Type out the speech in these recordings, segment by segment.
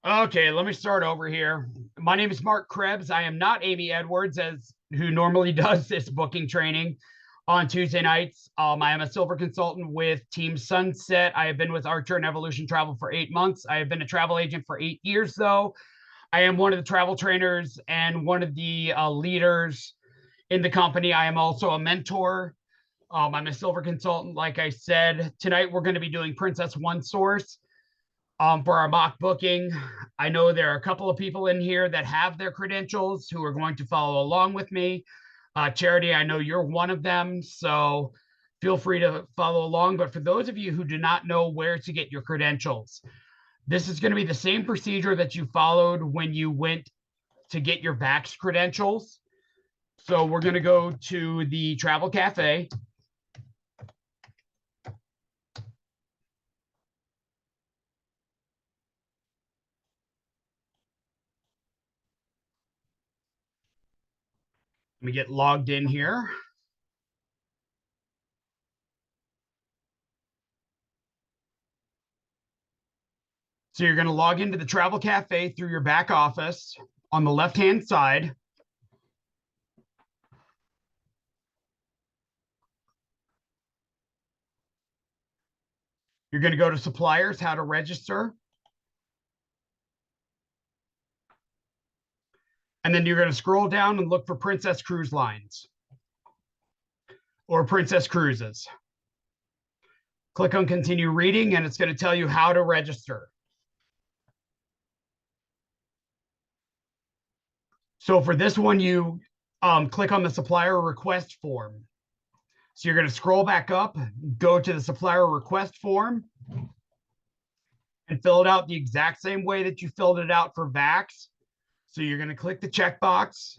Okay, let me start over here. My name is Mark Krebs. I am not Amy Edwards, as who normally does this booking training on Tuesday nights. I am a silver consultant with Team Sunset. I have been with Archer and Evolution Travel for 8 months. I have been a travel agent for 8 years, though. I am one of the travel trainers and one of the leaders in the company. I am also a mentor. I'm a silver consultant, like I said. Tonight, we're going to be doing Princess One Source for our mock booking. I know there are a couple of people in here that have their credentials who are going to follow along with me. Charity, I know you're one of them, so feel free to follow along. But for those of you who do not know where to get your credentials, this is going to be the same procedure that you followed when you went to get your VAX credentials. So we're going to go to the Travel Cafe. Let me get logged in here. So you're going to log into the Travel Cafe through your back office on the left-hand side. You're going to go to suppliers, how to register. And then you're going to scroll down and look for Princess Cruise Lines or Princess Cruises. Click on continue reading, and it's going to tell you how to register. So for this one, you click on the supplier request form. So you're going to scroll back up, go to the supplier request form, and fill it out the exact same way that you filled it out for VAX. So you're going to click the checkbox,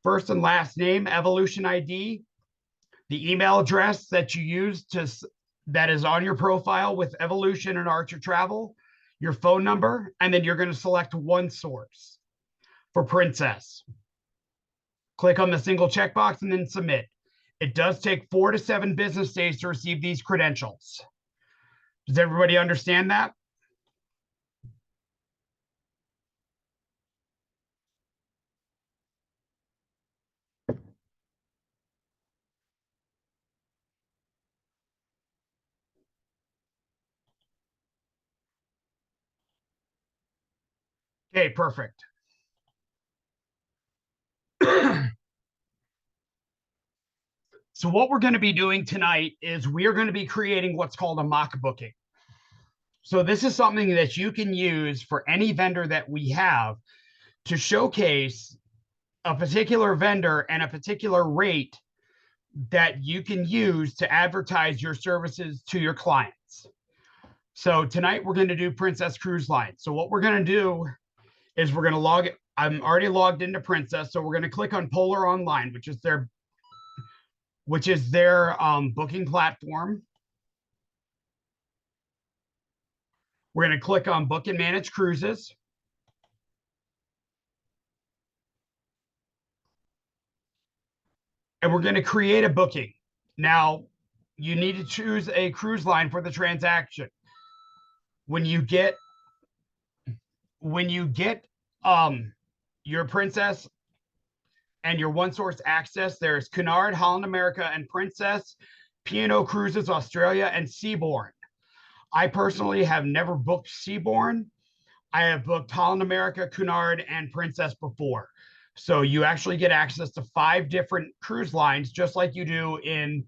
first and last name, Evolution ID, the email address that you use that is on your profile with Evolution and Archer Travel, your phone number, and then you're going to select one source for Princess. Click on the single checkbox and then submit. It does take 4 to 7 business days to receive these credentials. Does everybody understand that? Okay, perfect. So what we're going to be doing tonight is we are going to be creating what's called a mock booking. So this is something that you can use for any vendor that we have to showcase a particular vendor and a particular rate that you can use to advertise your services to your clients. So tonight we're going to do Princess Cruise Line. So what we're going to do is we're going to log it. I'm already logged into Princess, so we're going to click on Polar Online, which is their booking platform. We're going to click on Book and Manage Cruises. And we're going to create a booking. Now, you need to choose a cruise line for the transaction. When you get your Princess and your one source access, there's Cunard, Holland America, and Princess, P&O Cruises Australia, and Seabourn. I personally have never booked Seabourn. I have booked Holland America, Cunard, and Princess before. So you actually get access to 5 different cruise lines, just like you do in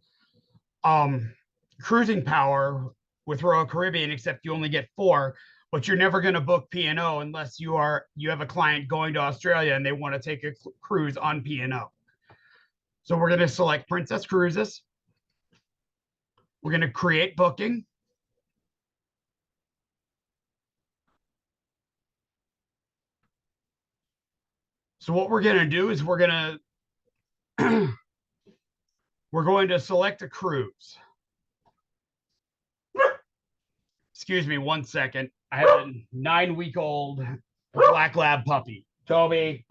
Cruising Power with Royal Caribbean, except you only get 4. But you're never going to book P&O unless you have a client going to Australia and they want to take a cruise on P&O. So we're going to select Princess Cruises. We're going to create booking. So what we're going to do is we're going to select a cruise. Excuse me 1 second. I have a 9-week-old black lab puppy. Toby,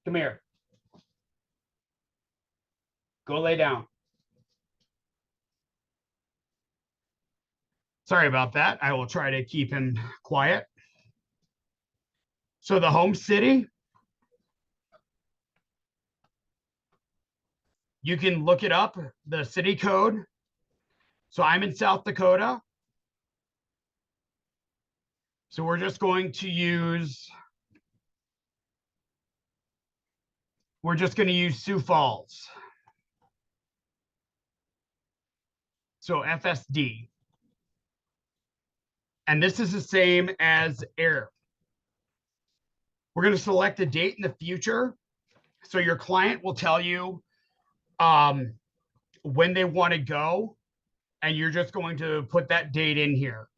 come here. Go lay down. Sorry about that. I will try to keep him quiet. So the home city, you can look it up, the city code. So I'm in South Dakota. So we're just going to use Sioux Falls. So FSD. And this is the same as air. We're going to select a date in the future. So your client will tell you when they want to go, and you're just going to put that date in here.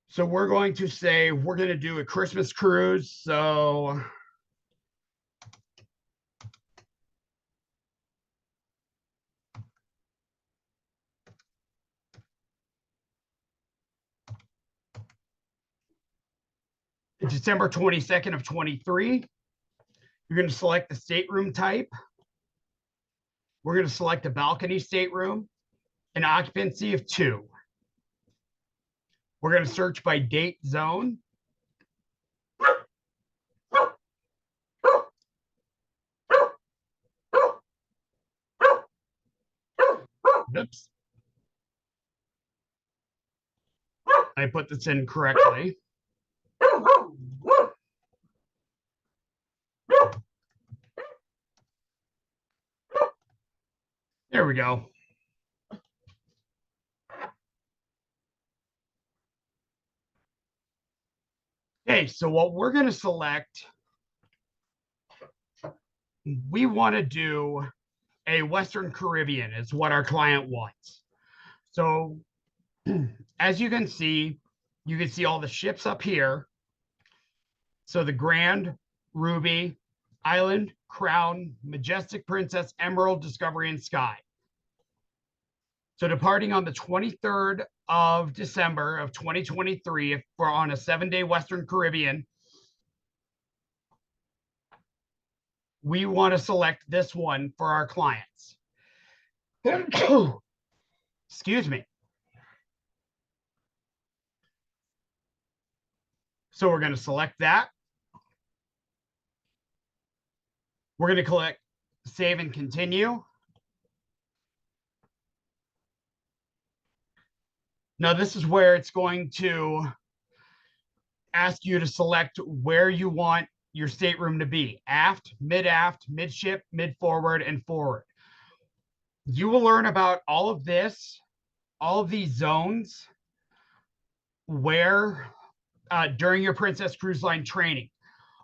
So we're going to say we're going to do a Christmas cruise. So December 22nd of 23. You're going to select the stateroom type. We're going to select a balcony stateroom, an occupancy of 2. We're going to search by date zone. Oops. I put this in correctly. There we go. Okay, so what we're going to select, we want to do a Western Caribbean is what our client wants. So as you can see all the ships up here. So the Grand, Ruby, Island, Crown, Majestic, Princess, Emerald, Discovery, and Sky. So departing on the 23rd of December of 2023, if we're on a 7-day Western Caribbean, we want to select this one for our clients. Excuse me. So we're going to select that. We're going to click Save and Continue. Now this is where it's going to ask you to select where you want your stateroom to be: aft, midship, mid-forward, and forward. You will learn about all of this, all of these zones, where during your Princess Cruise Line training.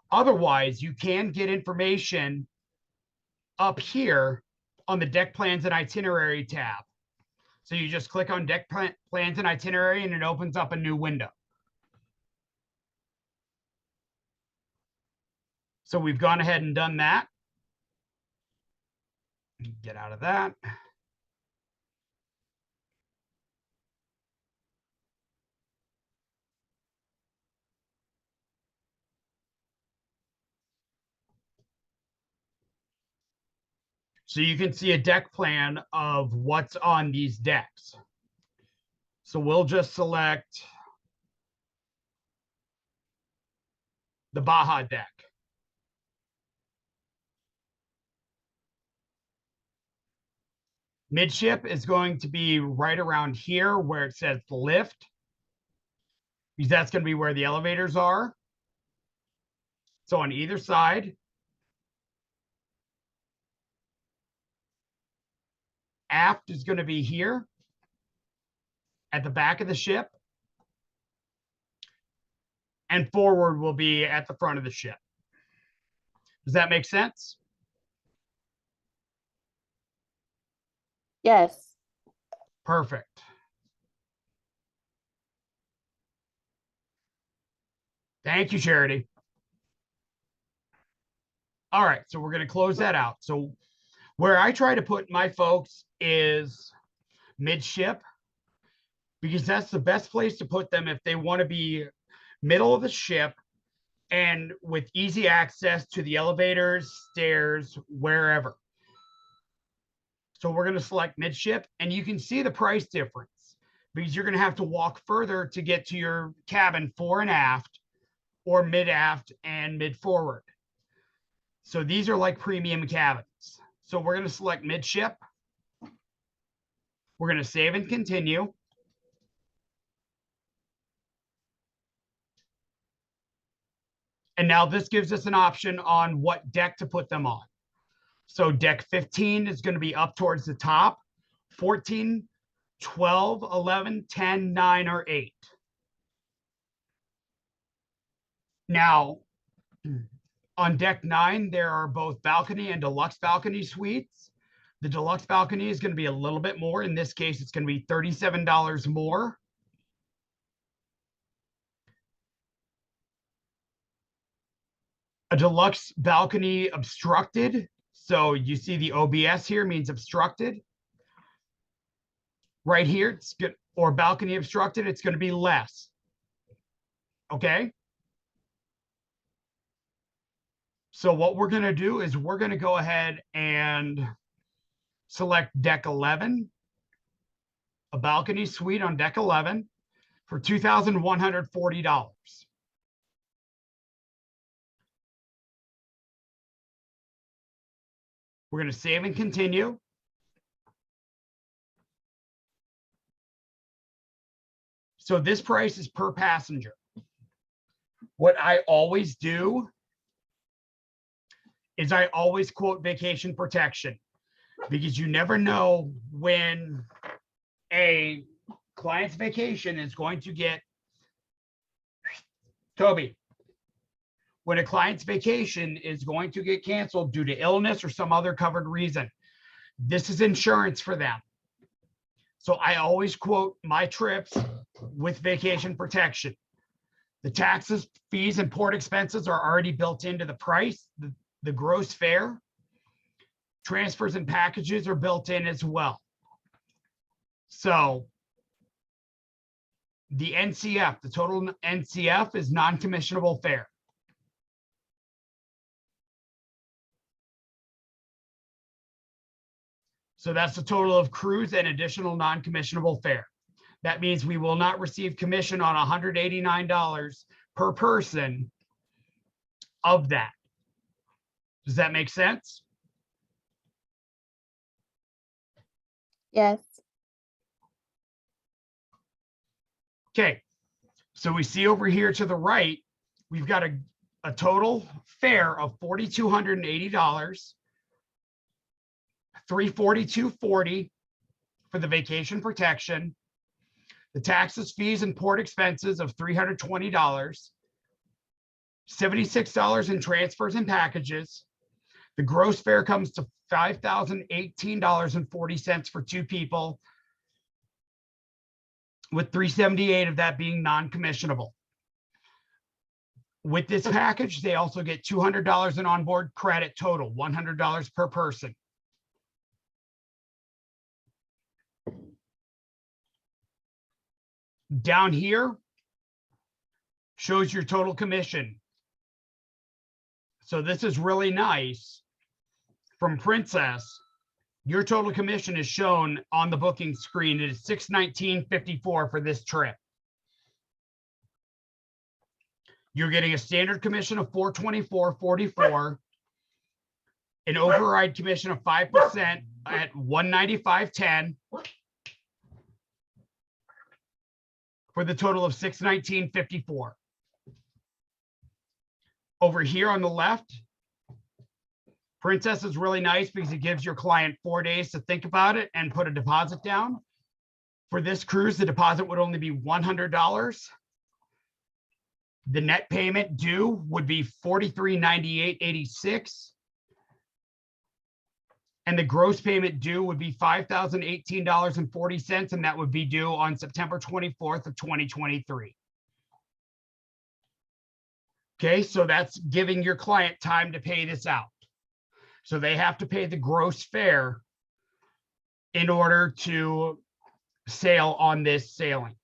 Otherwise, you can get information up here on the Deck Plans and Itinerary tab. So you just click on Deck Plans and Itinerary, and it opens up a new window. So we've gone ahead and done that. Get out of that. So you can see a deck plan of what's on these decks. So we'll just select the Baja deck. Midship is going to be right around here where it says lift, because that's going to be where the elevators are. So on either side. Aft is going to be here at the back of the ship. And forward will be at the front of the ship. Does that make sense? Yes. Perfect. Thank you, Charity. All right, so we're going to close that out. So where I try to put my folks is midship, because that's the best place to put them if they want to be middle of the ship and with easy access to the elevators, stairs, wherever. So we're going to select midship, and you can see the price difference. because you're going to have to walk further to get to your cabin fore and aft, or mid aft and mid forward. So these are like premium cabins. So we're going to select midship. We're going to save and continue. And now this gives us an option on what deck to put them on. So deck 15 is going to be up towards the top, 14, 12, 11, 10, 9, or 8. Now, on deck 9, there are both balcony and deluxe balcony suites. The deluxe balcony is going to be a little bit more. In this case, it's going to be $37 more. A deluxe balcony obstructed. So you see the OBS here means obstructed. Right here, it's good, or balcony obstructed, it's going to be less. Okay. So what we're going to do is we're going to go ahead and select deck 11, a balcony suite on deck 11 for $2,140. We're going to save and continue. So this price is per passenger. What I always do is I always quote vacation protection, because you never know when a client's vacation is going to get, Toby, when a client's vacation is going to get canceled due to illness or some other covered reason. This is insurance for them. So I always quote my trips with vacation protection. The taxes, fees, and port expenses are already built into the price. The gross fare, transfers and packages are built in as well. So the NCF, the total NCF is non-commissionable fare. So that's the total of cruise and additional non-commissionable fare. That means we will not receive commission on $189 per person of that. Does that make sense? Yes. Okay, so we see over here to the right, we've got a total fare of $4,280, $342.40 for the vacation protection, the taxes, fees, and port expenses of $320, $76 in transfers and packages. The gross fare comes to $5,018.40 for 2 people, with $378 of that being non-commissionable. With this package, they also get $200 in onboard credit total, $100 per person. Down here shows your total commission. So this is really nice. From Princess, your total commission is shown on the booking screen. It is $619.54 for this trip. You're getting a standard commission of $424.44, an override commission of 5% at $195.10 for the total of $619.54. Over here on the left, Princess is really nice because it gives your client 4 days to think about it and put a deposit down. For this cruise, the deposit would only be $100. The net payment due would be $4398.86. And the gross payment due would be $5,018.40, and that would be due on September 24th of 2023. Okay, so that's giving your client time to pay this out. So they have to pay the gross fare in order to sail on this sailing.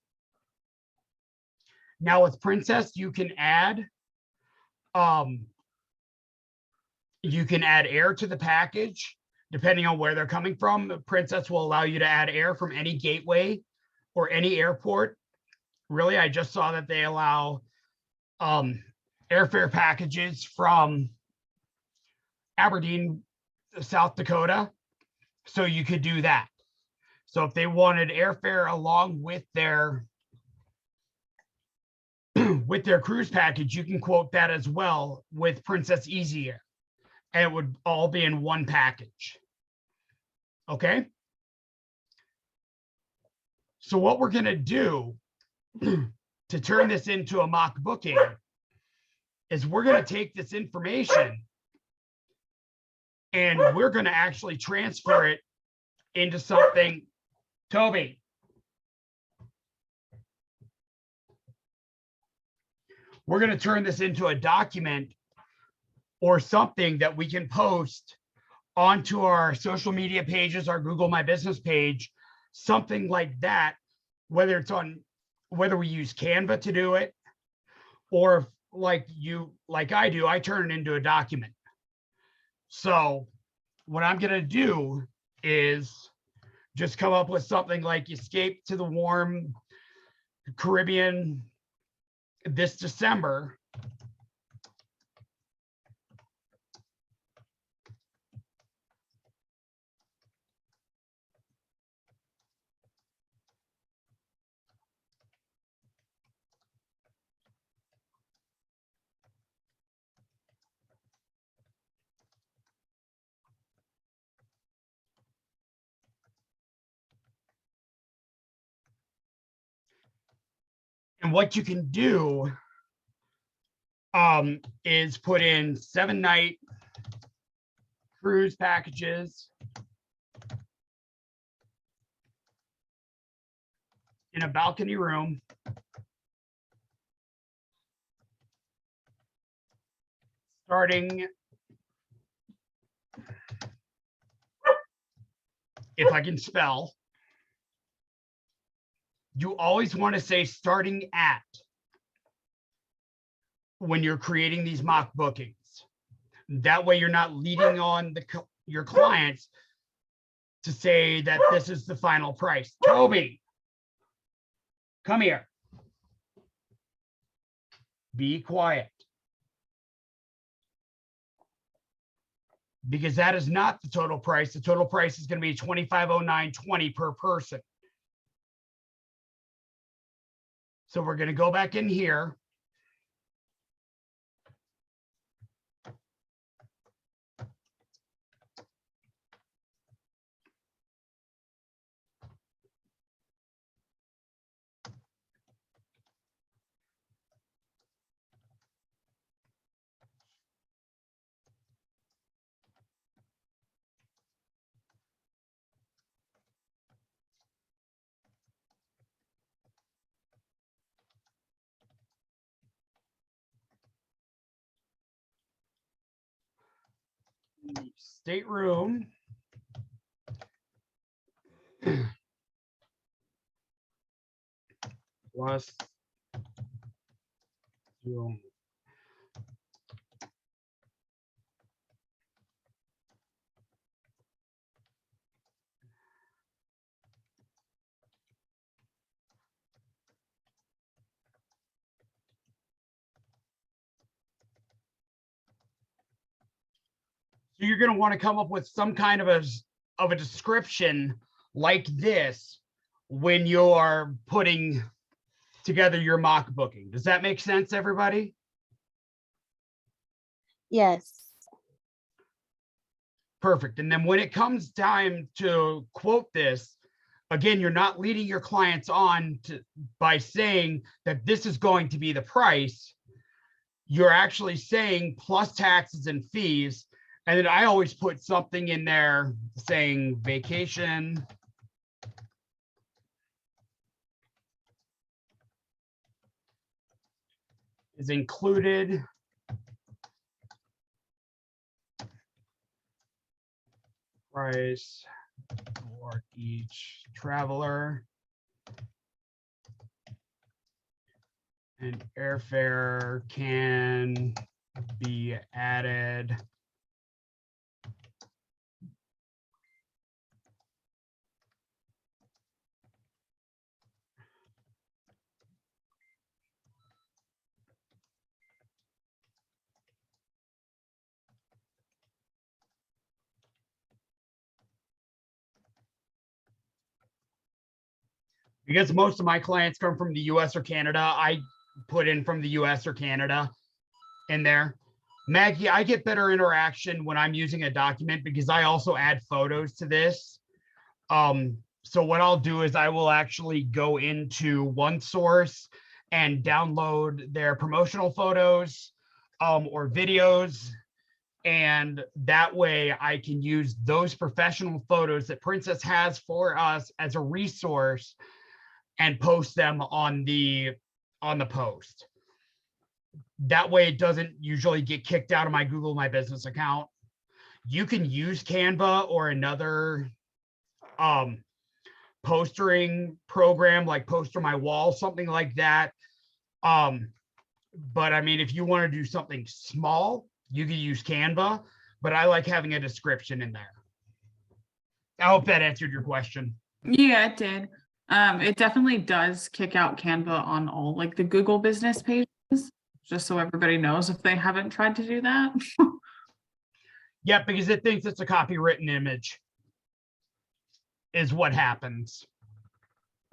Now with Princess, you can add air to the package, depending on where they're coming from. Princess will allow you to add air from any gateway or any airport. Really, I just saw that they allow airfare packages from Aberdeen, South Dakota. So you could do that. So if they wanted airfare along with their with their cruise package, you can quote that as well with Princess Easy Air, and it would all be in one package. Okay. So what we're going to do to turn this into a mock booking is we're going to take this information and we're going to actually transfer it into something. Toby, we're going to turn this into a document or something that we can post onto our social media pages, our Google My Business page, something like that, whether it's on, whether we use Canva to do it, or like I do, I turn it into a document. So what I'm going to do is just come up with something like escape to the warm Caribbean this December. And what you can do is put in 7-night cruise packages in a balcony room, starting, if I can spell, you always want to say starting at when you're creating these mock bookings. That way you're not leading on your clients to say that this is the final price. Toby, come here. Be quiet. Because that is not the total price. The total price is going to be $25.09.20 per person. So we're going to go back in here. Stateroom. Plus room. So you're going to want to come up with some kind of a description like this when you are putting together your mock booking. Does that make sense, everybody? Yes. Perfect. And then when it comes time to quote this, again, you're not leading your clients on by saying that this is going to be the price. You're actually saying plus taxes and fees. And then I always put something in there saying vacation is included price for each traveler, and airfare can be added Because most of my clients come from the US or Canada, I put in from the US or Canada in there. Maggie, I get better interaction when I'm using a document because I also add photos to this. So what I'll do is I will actually go into OneSource and download their promotional photos or videos. And that way I can use those professional photos that Princess has for us as a resource and post them on the post. That way it doesn't usually get kicked out of my Google My Business account. You can use Canva or another postering program like Poster My Wall, something like that. But I mean, if you want to do something small, you can use Canva, but I like having a description in there. I hope that answered your question. Yeah, it did. It definitely does kick out Canva on all like the Google business pages, just so everybody knows if they haven't tried to do that. Yeah, because it thinks it's a copywritten image is what happens.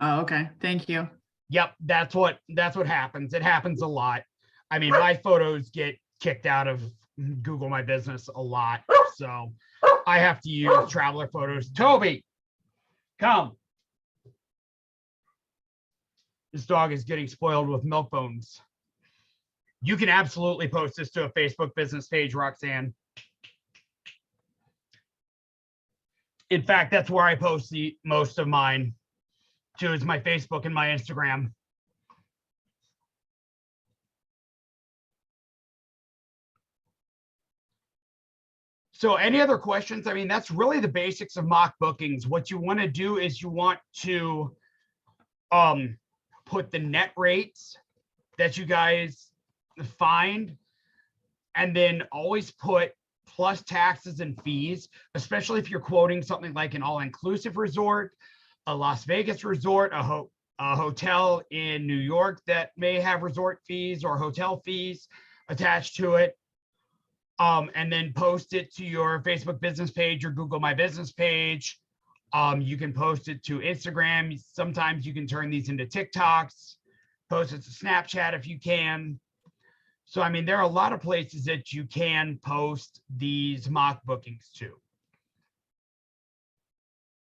Oh, okay. Thank you. Yep, that's what happens. It happens a lot. I mean, my photos get kicked out of Google My Business a lot. So I have to use traveler photos. Toby, come. This dog is getting spoiled with milk bones. You can absolutely post this to a Facebook business page, Roxanne. In fact, that's where I post the most of mine too, is my Facebook and my Instagram. So any other questions? I mean, that's really the basics of mock bookings. What you want to do is you want to put the net rates that you guys find, and then always put plus taxes and fees, especially if you're quoting something like an all-inclusive resort, a Las Vegas resort, a hotel in New York that may have resort fees or hotel fees attached to it. And then post it to your Facebook business page or Google My Business page. You can post it to Instagram. Sometimes you can turn these into TikToks, post it to Snapchat if you can. So, I mean, there are a lot of places that you can post these mock bookings to.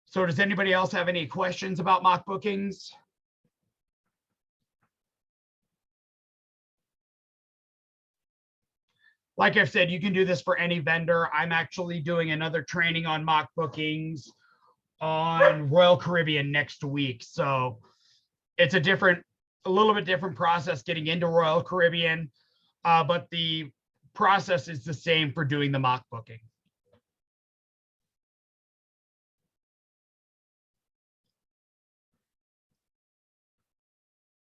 So does anybody else have any questions about mock bookings? Like I've said, you can do this for any vendor. I'm actually doing another training on mock bookings on Royal Caribbean next week. So it's a little bit different process getting into Royal Caribbean, but the process is the same for doing the mock booking.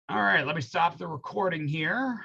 All right, let me stop the recording here.